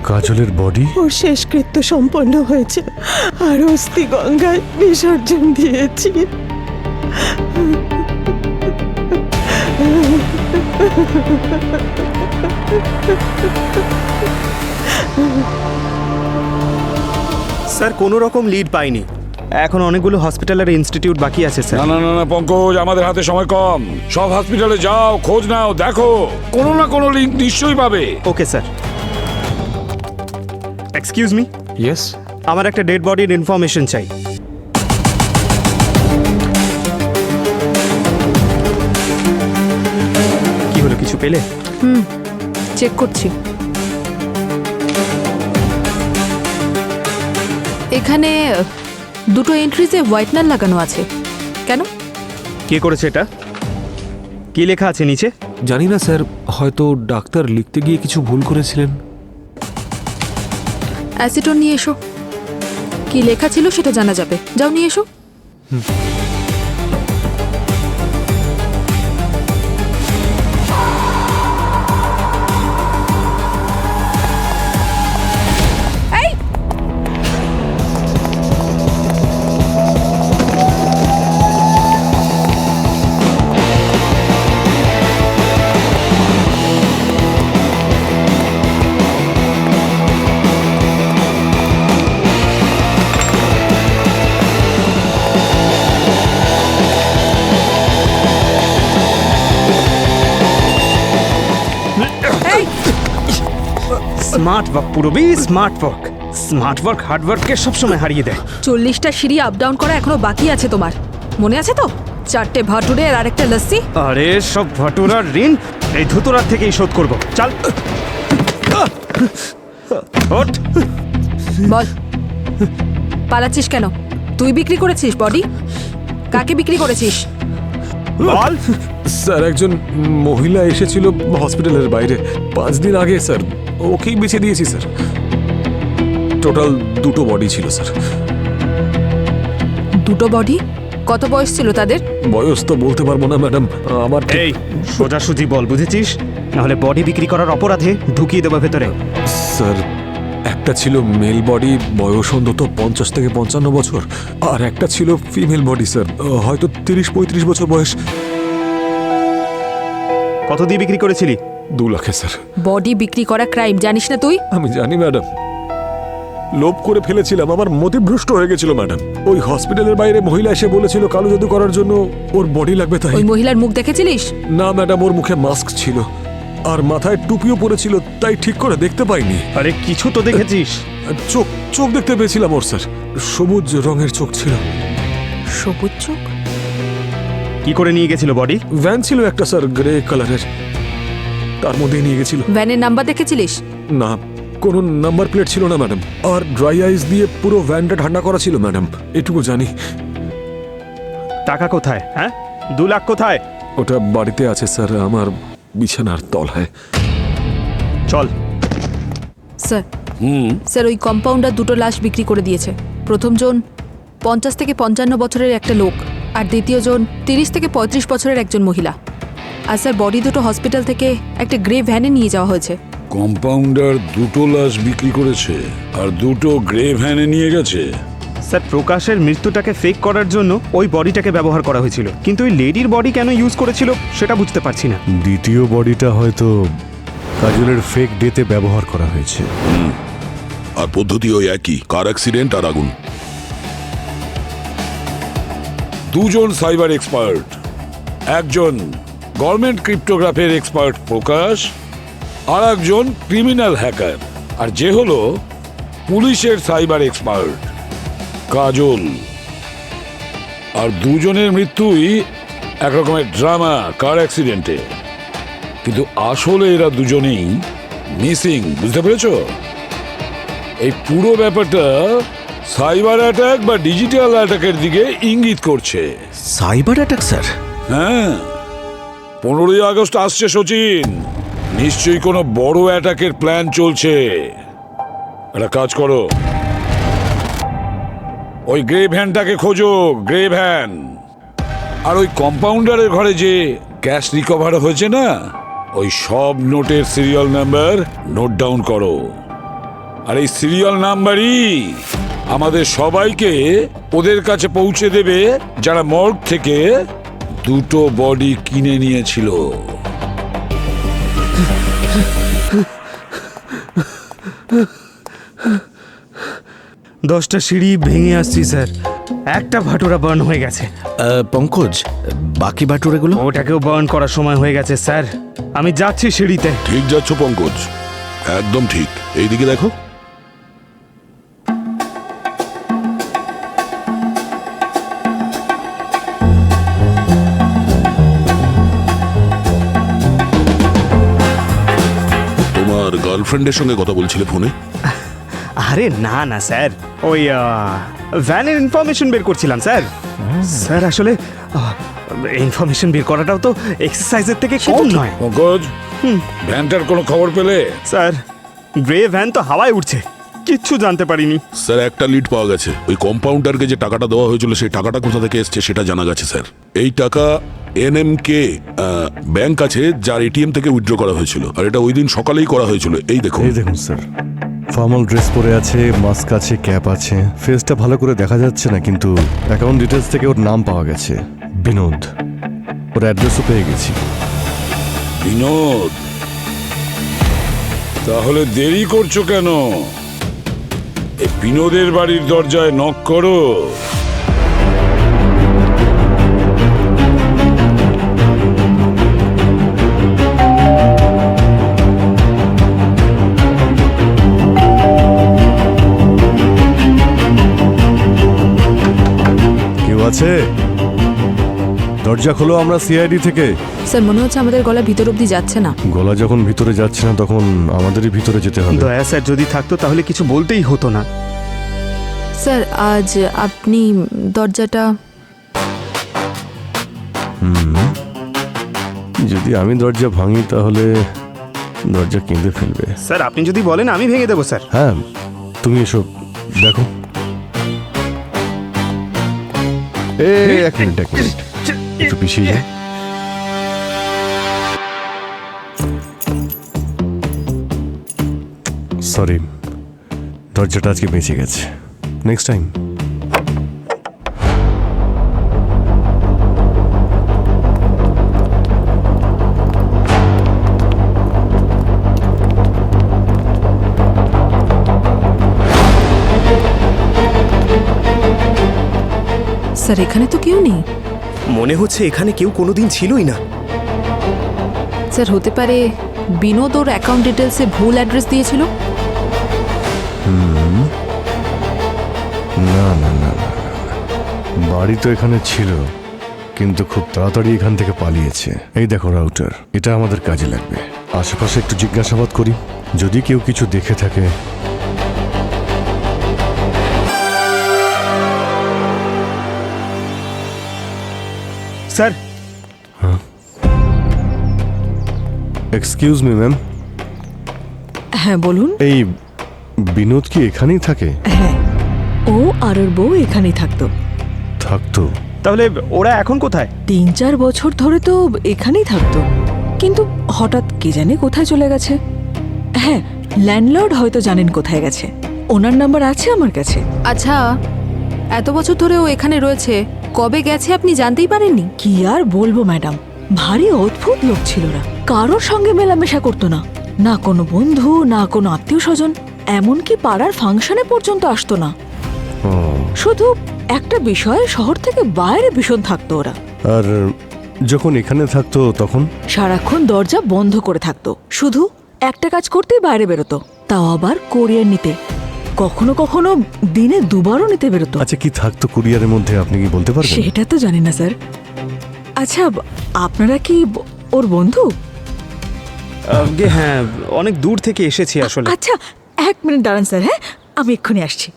কাজলের বডি? ওর শেষকৃত্য সম্পন্ন হয়েছে আর অস্থি গঙ্গায় বিসর্জন দিয়েছি। স্যার কোনো রকম লিড পাইনি। এখন অনেকগুলো হসপিটাল আর ইনস্টিটিউট বাকি আছে স্যার। না না না না পঙ্কজ, আমাদের হাতে সময় কম। সব হসপিটালে যাও, খোঁজ নাও, দেখো কোনো না কোনো লিঙ্ক নিশ্চয়ই পাবে। Okay sir. Excuse me, yes. আমার একটা ডেড বডির ইনফরমেশন চাই। কি হলো, কিছু পেলে? চেক করছি। এখানে দুটো এন্ট্রিজে হোয়াইটনার লাগানো আছে। কেন? কে করেছে এটা? কি লেখা আছে নিচে? জানি না স্যার, হয়তো ডাক্তার লিখতে গিয়ে কিছু ভুল করেছিলেন। অ্যাসিটন নিয়ে এসো। কি লেখা ছিল সেটা জানা যাবে। যাও নিয়ে এসো। Smart work Purbi, smart work. Smart work hard ওয়ার্ককে সবসময় হারিয়ে দেয়। 40টা সিঁড়ি আপ ডাউন করা এখনো বাকি আছে তোমার, মনে আছে তো? 4টে ভাটুরে আর আরেকটা লস্যি। আরে সব ভাটুরার ঋণ এই ধুতুরার থেকেই শোধ করব। চল ওঠ। বল, পালাচ্ছিস কেন? তুই বিক্রি করেছিস বডি? কাকে বিক্রি করেছিস? বল। স্যার, একজন মহিলা এসেছিল হসপিটালের বাইরে 5 দিন আগে স্যার, ওকেই বেছে দিয়েছি স্যার। টোটাল 2টো বডি ছিল স্যার। 2টো বডি? কত বয়স ছিল তাদের? বয়স তো বলতে পারবো না ম্যাডাম, আমার এই সোজাসুজি বল, বুঝেছিস? নাহলে বডি বিক্রি করার অপরাধে ঢুকিয়ে দেবো ভেতরে। স্যার, একটা ছিল মেল বডি, বয়স অন্তত 50 থেকে 55 বছর, আর একটা ছিল ফিমেল বডি স্যার, হয়তো 30-35 বছর বয়স। কত দিয়ে বিক্রি করেছিলি? 2 লাখে স্যার। বডি বিক্রি করা ক্রাইম, জানিস না তুই? আমি জানি ম্যাডাম, লোভ করে ফেলেছিলাম, আমার মতিভ্রষ্ট হয়ে গেছিল ম্যাডাম। ওই হসপিটালের বাইরে মহিলা এসে বলেছিল কালো জাদু করার জন্য ওর বডি লাগবে, তাই। ওই মহিলার মুখ দেখেছিলিস? না ম্যাডাম, ওর মুখে মাস্ক ছিল আর মাথায় টুপিও পরেছিল, তাই ঠিক করে দেখতে পাইনি। আরে কিছু তো দেখেছিস? চোখ দেখতে পেয়েছিলাম ওর স্যার, সবুজ রঙের চোখ ছিল। সবুজ চোখ? কি করে নিয়ে গেছিল বডি? ভ্যান ছিল একটা স্যার, গ্রে কালারের, তার মধ্যেই নিয়ে গেছিল। ভ্যানের নাম্বার দেখেছিলিস? না, কোনো নাম্বার প্লেট ছিল না ম্যাডাম, আর ড্রাই আইস দিয়ে পুরো ভ্যানটা ঠান্ডা করা ছিল ম্যাডাম, এটুকু জানি। টাকা কোথায়? হ্যাঁ, 2 লাখ কোথায়? ওটা বাড়িতে আছে স্যার, আমার বিছানার তলায়। চল। স্যার, স্যার ওই কম্পাউন্ডার 2টো লাশ বিক্রি করে দিয়েছে। প্রথম জন 50 থেকে 55 বছরের একটা লোক, আর দ্বিতীয় জন 30 থেকে 35 বছরের একজন মহিলা। আর স্যার বডি দুটো হসপিটাল থেকে একটা গ্রে ভ্যানে নিয়ে যাওয়া হয়েছে। কম্পাউন্ডার 2টো লাশ বিক্রি করেছে আর 2টো গ্রে ভ্যানে নিয়ে গেছে। স্যার, প্রকাশের মৃত্যুটাকে ফেক করার জন্য ওই বডিটাকে ব্যবহার করা হয়েছিল, কিন্তু ওই লেডির বডি কেন ইউজ করেছিল সেটা বুঝতে পারছি না। দ্বিতীয় বডিটা হয়তো কাজলের ফেক ডেতে ব্যবহার করা হয়েছে। আর পদ্ধতি ওই একই, কার অ্যাক্সিডেন্ট আর আগুন। 2 জন সাইবার এক্সপার্ট, একজন গভর্নমেন্ট ক্রিপ্টোগ্রাফের এক্সপার্ট প্রকাশ, আর একজন ক্রিমিনাল হ্যাকার, আর যে হলো পুলিশের সাইবার এক্সপার্ট কাজল। আর 2 জনের মৃত্যুই একরকমের ড্রামা, কার অ্যাক্সিডেন্টে, কিন্তু আসলে এরা 2 জনেই মিসিং, বুঝতে পেরেছো? এই পুরো ব্যাপারটা সাইবার অ্যাটাক বা ডিজিটাল অ্যাটাকের দিকে ইঙ্গিত করছে। Cyber attack sir? হ্যাঁ, 15ই আগস্ট আসছে সচিন, নিশ্চয়ই কোনো বড় অ্যাটাকের প্ল্যান চলছে। একটা কাজ করো, ওই গ্রে ভ্যানটাকে খোঁজো, গ্রে ভ্যান। আর ওই কম্পাউন্ডারের ঘরে যে ক্যাশ রিকভার হয়েছে না, ওই সব নোটের সিরিয়াল নাম্বার নোট ডাউন করো। আর এই সিরিয়াল নাম্বারই আমাদের সবাইকে ওদের কাছে পৌঁছে দেবে যারা মর্গ থেকে 2টো বডি কিনে নিয়েছিল। 10টা সিঁড়ি ভেঙে আসছি স্যার, একটা ভাটুরা বার্ন হয়ে গেছে। পঙ্কজ, বাকি বাটুরেগুলো? ওটাকেও বার্ন করার সময় হয়ে গেছে স্যার, আমি যাচ্ছি সিঁড়িতে। ঠিক যাচ্ছ পঙ্কজ, একদম ঠিক। এইদিকে দেখো। তোমার গার্লফ্রেন্ডের সঙ্গে কথা বলছিলে ফোনে? আরে না না স্যার, ওই ভ্যানের ইনফরমেশন বের করছিলাম স্যার। স্যার আসলে ইনফরমেশন বের করাটাও তো এক্সারসাইজের থেকে কম নয়। পঙ্কজ, ভ্যানটার কোনো খবর পেলে? স্যার, গ্রে ভ্যান তো হাওয়ায় উঠছে, কিচ্ছু জানতে পারিনি। স্যার, একটা লিড পাওয়া গেছে। ওই কম্পাউন্ডারকে যে টাকাটা দেওয়া হয়েছিল সেই টাকাটা কোথা থেকে এসছে সেটা জানা গেছে স্যার। এই টাকা এনএমকে ব্যাংক আছে, যার এটিএম থেকে উইথড্র করা হয়েছিল, আর এটা ওই দিন সকালেই করা হয়েছিল। এই দেখুন। এই দেখুন স্যার, ফর্মাল ড্রেস পরে আছে, মাস্ক আছে, ক্যাপ আছে, ফেসটা ভালো করে দেখা যাচ্ছে না, কিন্তু অ্যাকাউন্ট ডিটেলস থেকে ওর নাম পাওয়া গেছে, বিনোদ। ওর অ্যাড্রেসও পেয়ে গেছি। বিনোদ? তাহলে দেরি করছো কেন? এই বিনোদের বাড়ির দরজায় নক করো। দরজা খোলো, আমরা সিআইডি থেকে। স্যার মনে হচ্ছে আমাদের গলা ভিতর অব্দি যাচ্ছে না। গলা যখন ভিতরে যাচ্ছে না তখন আমাদেরই ভিতরে যেতে হবে। দয়া স্যার যদি থাকতো তাহলে কিছু বলতেই হতো না। স্যার আজ আপনি দরজাটা যদি আমি দরজা ভাঙি তাহলে দরজা কেঁদে ফেলবে। স্যার আপনি যদি বলেন আমি ভেঙে দেবো স্যার। হ্যাঁ, তুমি এসো, দেখো। এক মিনিট একটু পিছিয়ে যাও। সরি, দরজাটা আজকে বেঁচে গেছে। Next time. স্যার এখানে তো কেউ নেই। মনে হচ্ছে এখানে কেউ কোনোদিন ছিলই না। স্যার হতে পারে বিনোদ ওর অ্যাকাউন্ট ডিটেলসে ভুল অ্যাড্রেস দিয়েছিল। না না না না, বাড়ি তো এখানে ছিল, কিন্তু খুব তাড়াতাড়ি এখান থেকে পালিয়েছে। এই দেখো রাউটার, এটা আমাদের কাজে লাগবে। আশেপাশে একটু জিজ্ঞাসাবাদ করি, যদি কেউ কিছু দেখে থাকে। স্যার এক্সকিউজ মি ম্যাম, হ্যাঁ বলুন। এই বিনোদ কি এখানেই থাকে? হ্যাঁ, ও আর ওর বউ এখানেই থাকতো। থাকতো? তাহলে ওরা এখন কোথায়? 3-4 বছর ধরে তো এখানেই থাকতো, কিন্তু হঠাৎ কে জানে কোথায় চলে গেছে। হ্যাঁ, ল্যান্ডলর্ড হয়তো জানেন কোথায় গেছে, ওনার নাম্বার আছে আমার কাছে। আচ্ছা এত বছর ধরে ও এখানে রয়েছে, কবে গেছে আপনি জানতেই পারেননি? কি আর বলবো ম্যাডাম, ভারী অদ্ভুত লোক ছিল না, কারোর সঙ্গে মেলামেশা করতো না, না কোনো বন্ধু না কোনো আত্মীয় স্বজন, এমনকি পাড়ার ফাংশনে পর্যন্ত আসতো না। শুধু একটা বিষয়, শহর থেকে বাইরে ভীষণ থাকতো ওরা। আর যখন এখানে থাকতো তখন? সারাক্ষণ দরজা বন্ধ করে থাকতো, শুধু একটা কাজ করতেই বাইরে বেরোতো, তাও আবার কোরিয়ার নিতে। কখনো কখনো দিনে 2 বারও নিতে বেরোতো। আচ্ছা, কি থাকতো কুরিয়ারের মধ্যে আপনি কি বলতে পারবেন? সেটা তো জানি না স্যার। আচ্ছা আপনারা কি ওর বন্ধু? হ্যাঁ, অনেক দূর থেকে এসেছি আসলে। আচ্ছা 1 মিনিট দাঁড়ান স্যার, হ্যাঁ আমি এক্ষুনি আসছি।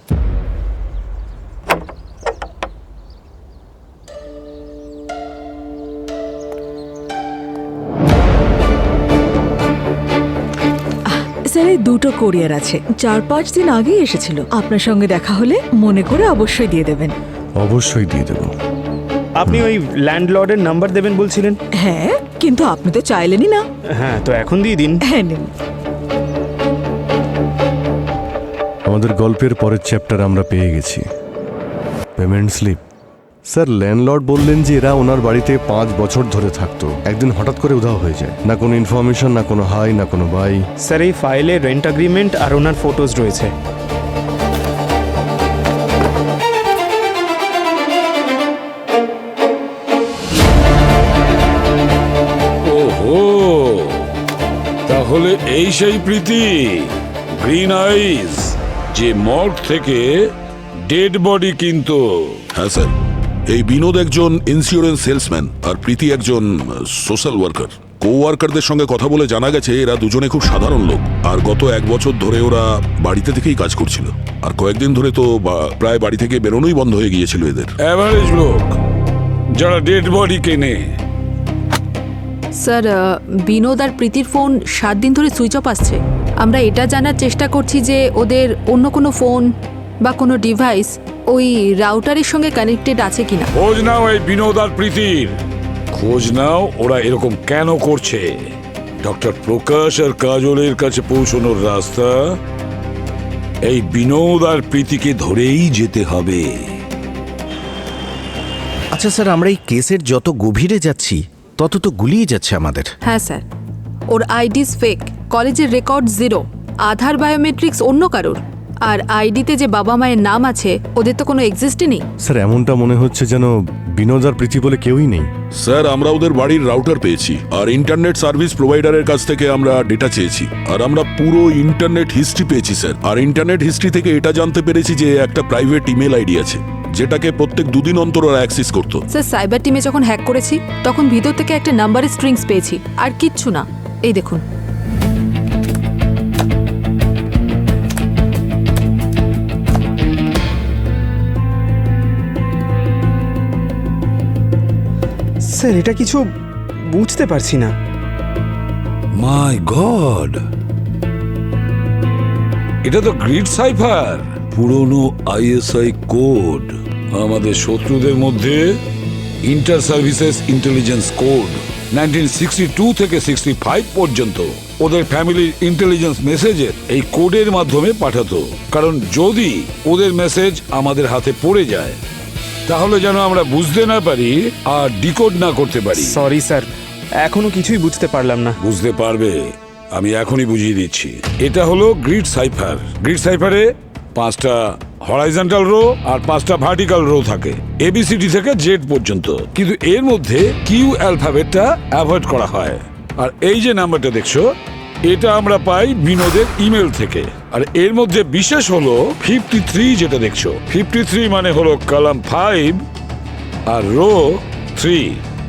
স্যার এই 2টো কোরিয়ার আছে, 4-5 দিন আগেই এসেছিল। আপনার সঙ্গে দেখা হলে মনে করে অবশ্যই দিয়ে দেবেন। অবশ্যই দিয়ে দেবো। আপনি ওই ল্যান্ডলর্ডের নাম্বার দেবেন বলছিলেন? হ্যাঁ, কিন্তু আপনি তো চাইলেনই না। হ্যাঁ, তো এখন দিয়ে দিন। হ্যাঁ নিন। আমাদের গল্পের পরের চ্যাপ্টার আমরা পেয়ে গেছি, পেমেন্ট স্লিপ। স্যার ল্যান্ডলর্ড বললেন যে এরা ওনার বাড়িতে 5 বছর ধরে থাকতো, একদিন হঠাৎ করে উধাও হয়ে যায়, না কোনো ইনফরমেশন, না কোনো হাই, না কোনো বাই। স্যার এই ফাইলে রেন্ট এগ্রিমেন্ট আর ওনার ফটোজ রয়েছে। ওহো, তাহলে এই সেই প্রীতি, গ্রিন আইজ, যে মর্গ থেকে ডেড বডি কিনতো। হ্যাঁ স্যার, এই বিনোদ একজন ইন্স্যুরেন্স সেলসম্যান আর প্রীতি একজন সোশ্যাল ওয়ার্কার। কো-ওয়ার্কারদের সঙ্গে কথা বলে জানা গেছে এরা দুজনে খুব সাধারণ লোক, আর গত 1 বছর ধরে ওরা বাড়িতে থেকেই কাজ করছিল, আর কয়েকদিন ধরে তো প্রায় বাড়ি থেকে বেরোনোই বন্ধ হয়ে গিয়েছিল এদের। অ্যাভারেজ লোক যারা ডেড বডি কেনে। স্যার বিনোদ আর প্রীতির ফোন 7 দিন ধরে সুইচ অফ আসছে। আমরা এটা জানার চেষ্টা করছি যে ওদের অন্য কোনো ফোন বা কোনো ডিভাইস ওই রাউটারের সঙ্গে কানেক্টেড আছে কিনা। খোঁজ নাও এই বিনোদ আর প্রীতির, খোঁজ নাও ওরা এরকম কেন করছে। ডক্টর প্রকাশ আর কাজলের কাছে পৌঁছানোর রাস্তা এই বিনোদ আর প্রীতিকে ধরেই যেতে হবে। আচ্ছা স্যার, আমরা এই কেসের যত গভীরে যাচ্ছি তত তো গুলিয়ে যাচ্ছে আমাদের। হ্যাঁ স্যার, ওর আইডিস ফেক, কলেজের রেকর্ড 0, আধার বায়োমেট্রিক্স অন্য কারোর, আর আইডিতে যে বাবা মায়ের নাম আছে ওদের তো কোনো এক্সিস্টই নেই। স্যার এমনটা মনে হচ্ছে যেন বিনোদ আর প্রীতি বলে কেউই নেই। স্যার আমরা ওদের বাড়ির রাউটার পেয়েছি, আর ইন্টারনেট সার্ভিস প্রোভাইডারের কাছ থেকে আমরা ডেটা চেয়েছি, আর আমরা পুরো ইন্টারনেট হিস্ট্রি পেয়েছি স্যার। আর ইন্টারনেট হিস্ট্রি থেকে এটা জানতে পেরেছি যে একটা প্রাইভেট ইমেল আইডি আছে, যেটাকে প্রত্যেক দুদিন অন্তর ওরা অ্যাক্সেস করতো। স্যার সাইবার টিমে যখন হ্যাক করেছি তখন ভিতর থেকে একটা নাম্বারের স্ট্রিংস পেয়েছি, আর কিচ্ছু না। এই দেখুন। স্যার এটা কিছু বুঝতে পারছি না। মাই গড, এটা তো গ্রিড সাইফার, পুরনো আইএসআই কোড। আমাদের শত্রুদের মধ্যে ইন্টার সার্ভিসেস ইন্টেলিজেন্স কোড 1962 থেকে 65 পর্যন্ত ওদের ফ্যামিলির ইন্টেলিজেন্স মেসেজের এই কোডের মাধ্যমে পাঠাতো। কারণ যদি ওদের মেসেজ আমাদের হাতে পড়ে যায় তাহলে যেন আমরা বুঝতে না পারি আর ডিকোড না করতে পারি। সরি স্যার, এখনো কিছুই বুঝতে পারলাম না। বুঝতে পারবে, আমি এখনই বুঝিয়ে দিচ্ছি। এটা হলো গ্রিড সাইফার। গ্রিড সাইফারে 5টা হরাইজন্টাল রো আর 5টা ভার্টিক্যাল রো থাকে, এবিসিডি থেকে জেড পর্যন্ত। কিন্তু এর মধ্যে কিউ অ্যালফাবেটটা অ্যাভয়েড করা হয়। আর এই যে নাম্বারটা দেখছো, এটা আমরা পাই বিনোদের ইমেল থেকে। আর এর মধ্যে বিশেষ হলো 53 যেটা দেখছো। 53 মানে হলো কলাম 5 আর রো 3।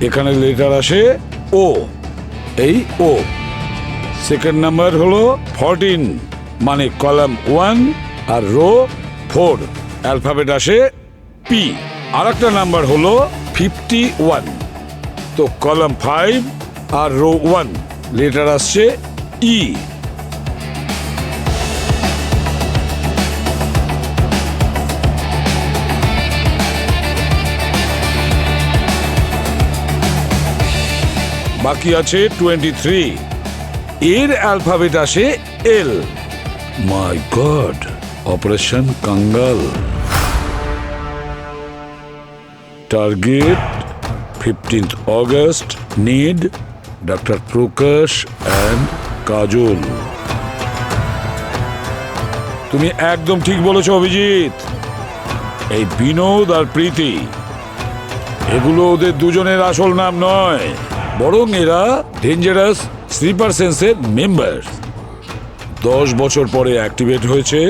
এখানে লেটার আসে ও, এই ও। সেকেন্ড নাম্বার হলো 14 মানে কলাম 1 আর রো 4, অ্যালফাবেট আসে পি। আর একটা নাম্বার হলো 51, তো কলাম 5 আর রো 1 লেটার আসছে ই। বাকি আছে 23, এর অ্যালফাবেট আসে এল। মাই গড, অপারেশন কাঙ্গাল। Target 15th August, need doctor Prakash and Kajal. তুমি একদম ঠিক বলেছো অভিজিৎ। এই বিনোদ আর প্রীতি, এগুলো ওদের দুজনের আসল নাম নয়, বরং এরা ডেঞ্জারাস স্লিপার সেন্সের মেম্বার। 10 বছর পরে অ্যাক্টিভেট হয়েছে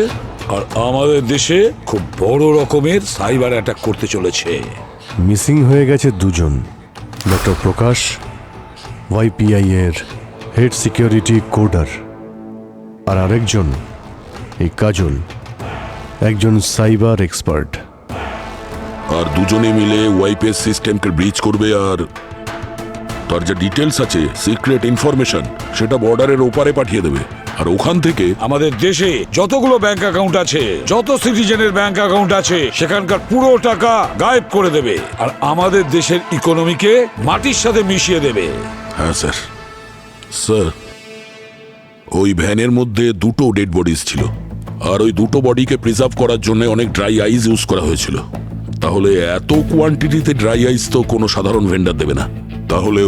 আর আমাদের দেশে খুব বড় রকমের সাইবার অ্যাটাক করতে চলেছে। মিসিং হয়ে গেছে দুজন, ডক্টর প্রকাশ ওয়াইপিআই এর হেড সিকিউরিটি কোডার, আর আরেকজন এই কাজল, একজন সাইবার এক্সপার্ট। আর দুজনে মিলে ওয়াইপিএস সিস্টেমকে ব্রিচ করবে, আর তার যে ডিটেলস আছে, সিক্রেট ইনফরমেশন, সেটা বর্ডারের ওপারে পাঠিয়ে দেবে। আর ওখান থেকে আমাদের দেশে যতগুলো ব্যাংক অ্যাকাউন্ট আছে, যত সিটিজেনের ব্যাংক অ্যাকাউন্ট আছে, সেখানকার পুরো টাকা গায়েব করে দেবে আর আমাদের দেশের ইকোনমিকে মাটির সাথে মিশিয়ে দেবে। হ্যাঁ স্যার। স্যার, ওই ভ্যানের মধ্যে 2টো ডেড বডিজ ছিল, আর ওই 2টো বডিকে প্রিজার্ভ করার জন্য অনেক ড্রাই আইস ইউজ করা হয়েছিল। তাহলে এত কোয়ান্টিটিতে ড্রাই আইস তো কোনো সাধারণ ভেন্ডার দেবে না। তাহলে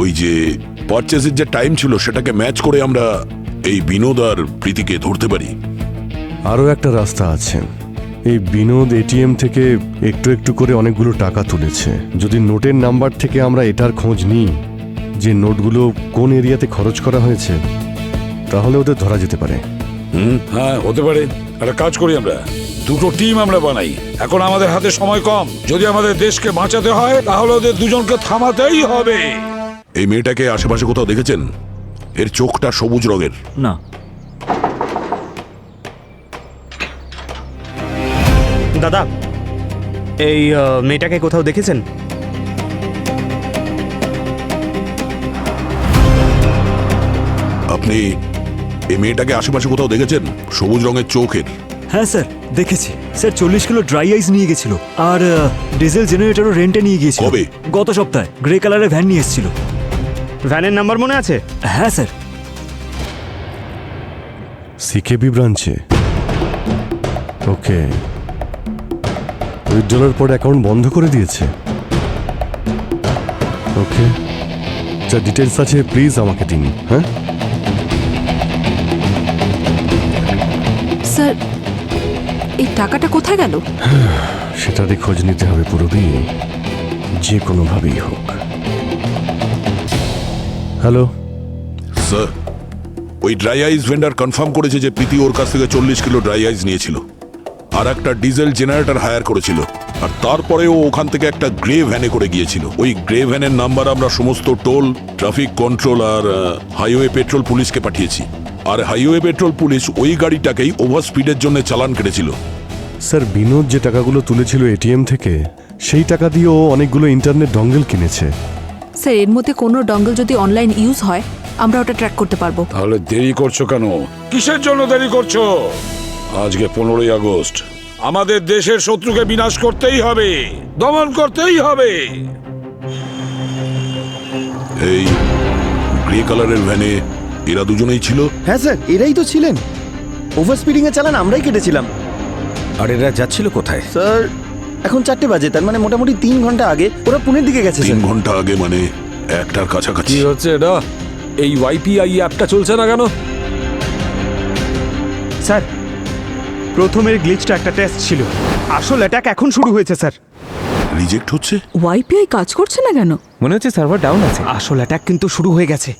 ওই যে পারচেজের যে টাইম ছিল, সেটাকে ম্যাচ করে আমরা এই বিনোদ আর প্রীতিকে ধরতে পারি। আরও একটা রাস্তা আছে। এই বিনোদ এটিএম থেকে একটু একটু করে অনেকগুলো টাকা তুলেছে। যদি নোটের নাম্বার থেকে আমরা এটার খোঁজ নিই যে নোটগুলো কোন এরিয়াতে খরচ করা হয়েছে, তাহলে ওদের ধরা যেতে পারে। হ্যাঁ, হতে পারে। একটা কাজ করি, আমরা 2টো টিম আমরা বানাই। এখন আমাদের হাতে সময় কম, যদি আমাদের দেশকে বাঁচাতে হয় তাহলে ওদের দুজনকে থামাতেই হবে। এই মেয়েটাকে আশেপাশে কোথাও দেখেছেন? এর চোখটা সবুজ রঙের। না, দাদা, এই মেয়েটাকে কোথাও দেখেছেন? আপনি এই মেয়েটাকে আশেপাশে কোথাও দেখেছেন? সবুজ রঙের চোখের। হ্যাঁ স্যার, দেখেছি। স্যার 40 কিলো ড্রাই আইস নিয়ে গেছিল, আর ডিজেল জেনারেটরও রেন্টে নিয়ে গিয়েছিল। কবে? গত সপ্তাহে গ্রে কালারের ভ্যান নিয়ে এসেছিল। ভ্যানের নাম্বার মনে আছে? হ্যাঁ স্যার। সিকেবি ব্রাঞ্চে। ওকে, $8 পর অ্যাকাউন্ট বন্ধ করে দিয়েছে। ওকে, যা ডিটেলস আছে প্লিজ আমাকে দিন। হ্যাঁ স্যার, এই টাকাটা কোথায় গেল? সেটারই খোঁজ নিতে হবে পুরবি, যে কোনোভাবেই হোক। হ্যালো স্যার, ওই ড্রাই আইস ভেন্ডার কনফার্ম করেছে যে প্রীতি ওর কাছ থেকে 40 কিলো ড্রাই আইস নিয়েছিল আর একটা ডিজেল জেনারেটর হায়ার করেছিল। আর তারপরে ও ওখান থেকে একটা গ্রে ভ্যানে করে গিয়েছিল। ওই গ্রে ভ্যানের নাম্বার আমরা সমস্ত টোল, ট্রাফিক কন্ট্রোল আর হাইওয়ে পেট্রোল পুলিশকে পাঠিয়েছি। আর হাইওয়ে পেট্রোল পুলিশ ওই গাড়িটাকেই ওভার স্পিডের জন্য চালান কেটেছিল। স্যার বিনোদ যে টাকাগুলো তুলেছিল এটিএম থেকে, সেই টাকা দিয়ে ও অনেকগুলো ইন্টারনেট ডঙ্গেল কিনেছে। স্যার এর মধ্যে কোনো ডঙ্গল যদি অনলাইন ইউজ হয় আমরা ওটা ট্র্যাক করতে পারবো। তাহলে দেরি করছো কেন? কিসের জন্য দেরি করছো? আজকে 15ই আগস্ট, আমাদের দেশের শত্রুকে বিনাশ করতেই হবে, দমন করতেই হবে। এই গ্রে কালারের ভ্যানে এরা দুজনেই ছিল? হ্যাঁ স্যার, এরাই তো ছিলেন। ওভার স্পিডিং এর চালান আমরাই কেটেছিলাম। আর এরা যাচ্ছিল কোথায়? স্যার এখন 4টে বাজে, তার মানে মোটামুটি 3 ঘন্টা আগে ওরা পুনের দিকে গেছে। 3 ঘন্টা আগে মানে 1টার কাছাকাছি। কি হচ্ছে এটা? এই ওয়াইপিআই অ্যাপটা চলছে না কেন? স্যার প্রথমের গ্লিচটা একটা টেস্ট ছিল, আসল অ্যাটাক এখন শুরু হয়েছে স্যার। রিজেক্ট হচ্ছে? ওয়াইপিআই কাজ করছে না কেন? মনে হচ্ছে সার্ভার ডাউন আছে। আসল অ্যাটাক কিন্তু শুরু হয়ে গেছে।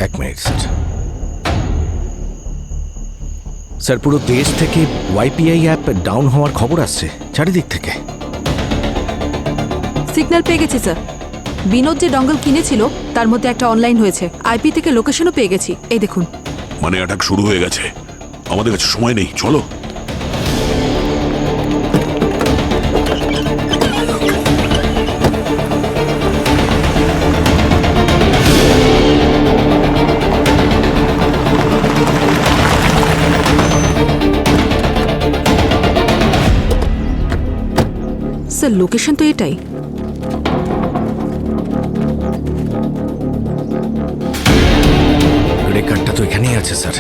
1 মিনিট স্যার। স্যার পুরো দেশ থেকে ওয়াইপিআই অ্যাপ ডাউন হওয়ার খবর আসছে চারিদিক থেকে। সিগন্যাল পেয়ে গেছি স্যার। বিনোদ যে ডঙ্গল কিনেছিল তার মধ্যে একটা অনলাইন হয়েছে, আইপি থেকে লোকেশনও পেয়ে গেছি, এই দেখুন। মানে অ্যাটাক শুরু হয়ে গেছে, আমাদের কাছে সময় নেই, চলো। স্যার লোকেশন তো এটাই। রেকর্ডটা তো এখানেই আছে স্যার,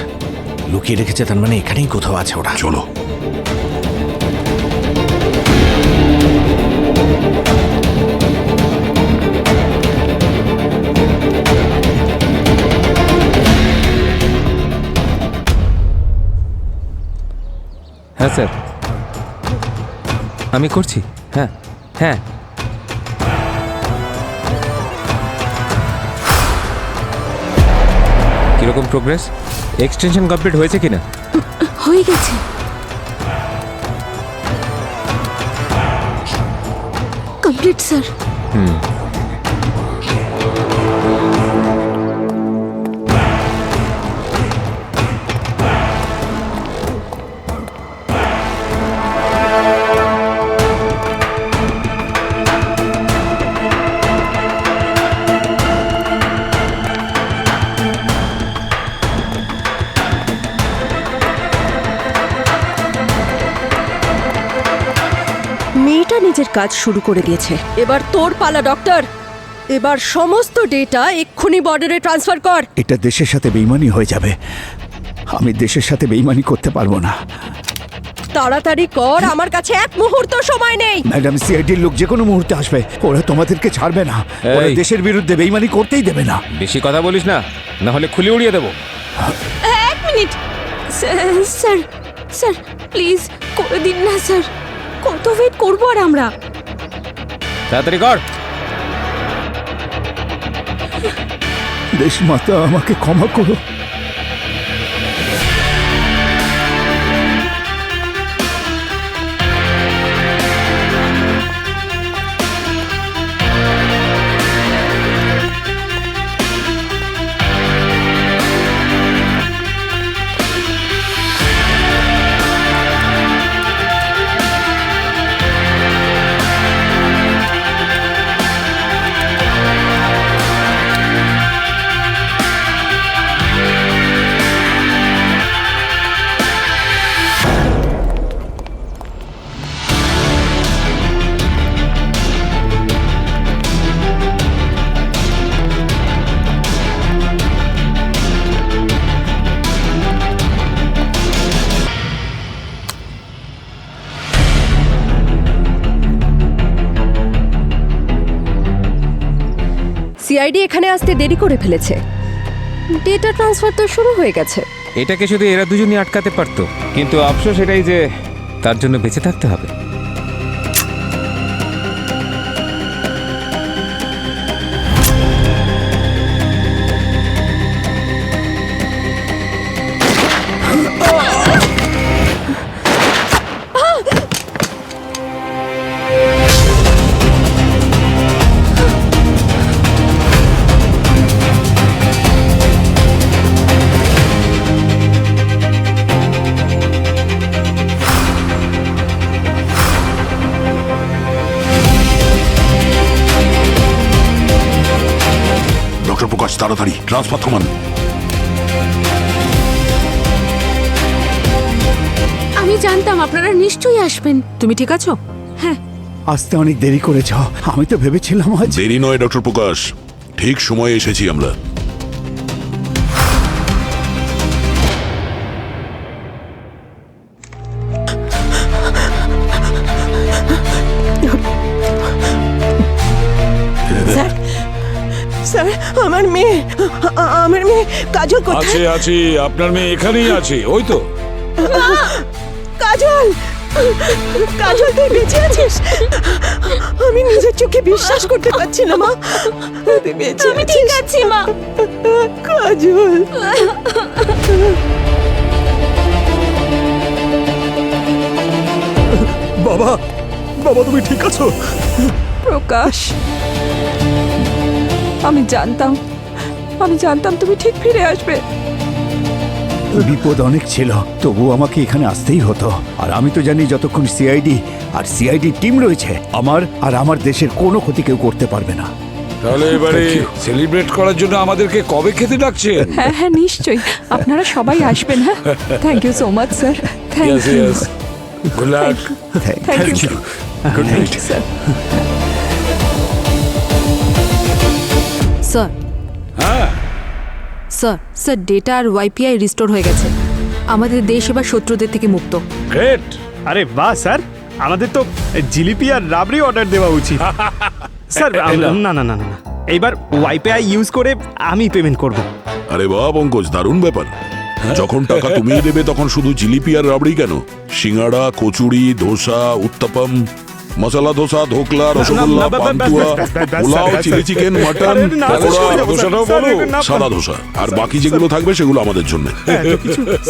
লুকিয়ে রেখেছে, তার মানে এখানেই কোথাও আছে ওরা। চলো। হ্যাঁ স্যার আমি করছি। হ্যাঁ হ্যাঁ কিরকম প্রোগ্রেস? এক্সটেনশন কমপ্লিট হয়েছে কিনা? হয়ে গেছে। Complete sir. মেয়েটা নিজের কাজ শুরু করে দিয়েছে, এবার তোর পালা ডক্টর। এবার সমস্ত ডেটা এক্ষুনি বর্ডারে ট্রান্সফার কর। এটা দেশের সাথে বেইমানি হয়ে যাবে, আমি দেশের সাথে বেইমানি করতে পারবো না। তাড়াতাড়ি কর, আমার কাছে 1 মুহূর্ত সময় নেই। ম্যাডাম, সিআইডির লোক যে কোনো মুহূর্তে আসবে, ওরা তোমাদেরকে ছাড়বে না, ওরা এই। দেশের বিরুদ্ধে বেইমানি করতেই দেবে না। বেশি কথা বলিস না, না হলে খুলে উড়িয়ে দেবো। 1 মিনিট স্যার, স্যার প্লিজ করে দিন না স্যার, কত ওয়েট করবো আর আমরা। তাড়াতাড়ি কর। দেশমাতা আমাকে ক্ষমা করো। সিআইডি এখানে আসতে দেরি করে ফেলেছে, ডেটা ট্রান্সফার তো শুরু হয়ে গেছে। এটাকে শুধু এরা দুজনই আটকাতে পারতো, কিন্তু আফসোস এটাই যে তার জন্য বেঁচে থাকতে হবে। ডক্টর প্রকাশ তাড়াতাড়ি ট্রান্সফার থামান। আমি জানতাম আপনারা নিশ্চয়ই আসবেন। তুমি ঠিক আছো? হ্যাঁ। আসতে অনেক দেরি করেছ, আমি তো ভেবেছিলাম আজ। দেরি নয় ডক্টর প্রকাশ, ঠিক সময়ে এসেছি আমরা। স্যার আমার মেয়ে কাজল আছে আছে, আপনার মেয়ে এখানেই আছে, ওই তো। কাজল, কাজল তুই বেঁচে আছিস? আমি নিজের চোখে বিশ্বাস করতে পারছি না মা, তুই বেঁচে আছিস। ঠিক আছি মা। কাজল, বাবা, বাবা তুমি ঠিক আছো? প্রকাশ, আমি জানতাম তুমি ঠিক ফিরে আসবে। বিপদ অনেক ছিল, তবু আমাকে এখানে আসতেই হতো। আর আমি তো জানি যতক্ষণ সিআইডি টিম রয়েছে, আমার দেশের কোনো ক্ষতি কেউ করতে পারবে না। তাহলে এবারে সেলিব্রেট করার জন্য আমাদেরকে কবে খেতে ডাকছেন? হ্যাঁ হ্যাঁ নিশ্চয়ই, আপনারা সবাই আসবেন। হ্যাঁ, thank you so much sir. Yes, yes. Good luck. Thank you. Good night. Sir, হ্যাঁ, স্যার ডেটা আর ওয়াইপিআই রিস্টোর হয়ে গেছে। আমাদের দেশ এবার শত্রুদের থেকে মুক্ত। গ্রেট। আরে বাহ স্যার, আমাদের তো জিলিপি আর রাবড়ি অর্ডার দেওয়া উচিত। স্যার না না না না, এইবার ওয়াইপিআই ইউজ করে আমি পেমেন্ট করব। আরে বাহ পঙ্কজ, দারুণ ব্যাপার। যখন টাকা তুমিই দেবে তখন শুধু জিলিপি আর রাবড়ি কেন, singara, kachori, dosa, uttapam, masala dosa, dhokla, rasgulla, pantua, pulao, chilli chicken, mutton, pakora, ধোসাটাও বলো, সাদা ধোসা, আর বাকি যেগুলো থাকবে সেগুলো আমাদের জন্য।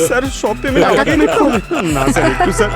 স্যার সব পেমেন্ট না স্যার, একটু স্যার